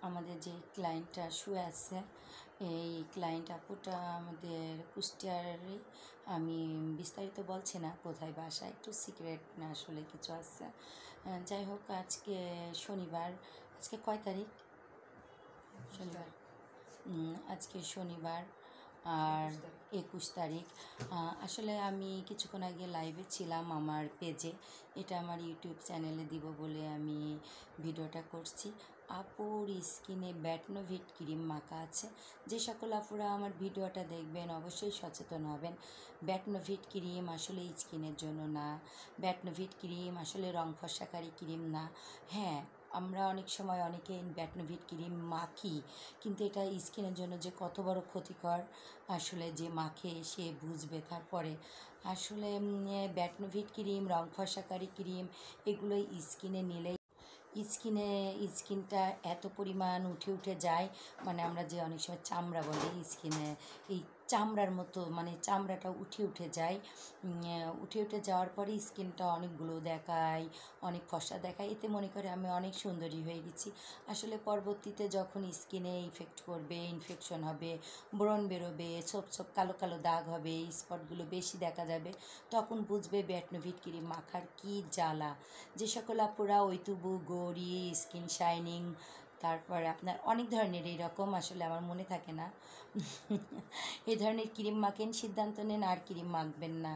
আমাদের যে ক্লায়েন্টটা শুয়ে আছে, এই ক্লায়েন্ট আপুটা আমাদের কুষ্টিয়ারই। আমি বিস্তারিত বলছি না কোথায় বাসা, একটু সিক্রেট না আসলে কিছু আছে। যাই হোক, আজকে শনিবার। আজকে কয় তারিখ? শনিবার। আজকে শনিবার আর 21 তারিখ। আসলে আমি কিছুক্ষণ আগে লাইভে ছিলাম আমার পেজে, এটা আমার ইউটিউব চ্যানেলে দিব বলে আমি ভিডিওটা করছি। আপুর স্কিনে ব্যাটনোভিট ক্রিম মাখা আছে। যে সকল আপুরা আমার ভিডিওটা দেখবেন অবশ্যই সচেতন হবেন। ব্যাটনোভিট ক্রিম আসলে স্কিনের জন্য না, ব্যাটনোভিট ক্রিম আসলে রং ফর্সাকারী ক্রিম না। হ্যাঁ, আমরা অনেক সময় অনেকে ব্যাটনোভিট ক্রিম মাখি, কিন্তু এটা স্কিনের জন্য যে কত বড় ক্ষতিকর আসলে যে মাখে সে বুঝবে। তারপরে আসলে ব্যাটনোভিট ক্রিম, রং ফর্সাকারী ক্রিম, এগুলো স্কিনে নিলে স্কিনটা এত পরিমাণ উঠে যায়, মানে আমরা যে অনেক সময় চামড়া বলি, স্কিনে এই চামড়ার মতো, মানে চামড়াটা উঠে যায়। উঠে যাওয়ার পরে স্কিনটা অনেক গ্লো দেখায়, অনেক ফর্সা দেখায়। এতে মনে করে আমি অনেক সুন্দরী হয়ে গেছি। আসলে পরবর্তীতে যখন স্কিনে ইফেক্ট করবে, ইনফেকশন হবে, ব্রণ বেরোবে, ছোপ ছোপ কালো কালো দাগ হবে, স্পটগুলো বেশি দেখা যাবে, তখন বুঝবে ব্যাটনোভিট ক্রিম মাখার কী জ্বালা। যে সকল আপুরা ওইতুবু, গৌরি, স্কিন শাইনিং, তারপরে আপনার অনেক ধরনের এইরকম, আসলে আমার মনে থাকে না, এই ধরনের ক্রিম মাখেন, সিদ্ধান্ত নেন আর ক্রিম মাখবেন না।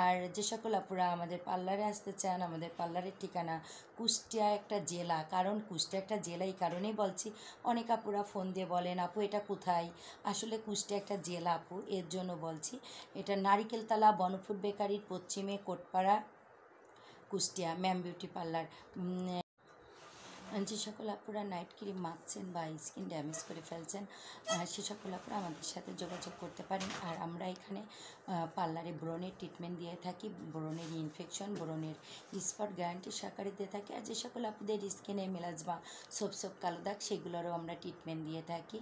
আর যে সকল আপুরা আমাদের পার্লারে আসতে চান, আমাদের পার্লারের ঠিকানা কুষ্টিয়া একটা জেলা। কারণ কুষ্টিয়া একটা জেলা এই কারণেই বলছি, অনেক আপুরা ফোন দিয়ে বলেন আপু এটা কোথায়। আসলে কুষ্টিয়া একটা জেলা আপু, এর জন্য বলছি। এটা নারিকেলতলা বনফুড বেকারির পশ্চিমে, Kotpara, Kushtia, ma'am beauty parlour. যে সকল আপুরা নাইট ক্রিম মাখছেন বা স্কিন ড্যামেজ করে ফেলছেন, সে সকল আপুরা আমাদের সাথে যোগাযোগ করতে পারেন। আর আমরা এখানে পার্লারে ব্রণের ট্রিটমেন্ট দিয়ে থাকি, ব্রণের ইনফেকশন, ব্রণের স্পট গ্যারান্টি সহকারে দিয়ে থাকি। আর যে সকল আপুদের স্কিনে মেলাজমা, ছোপ ছোপ কালো দাগ, সেগুলোরও আমরা ট্রিটমেন্ট দিয়ে থাকি।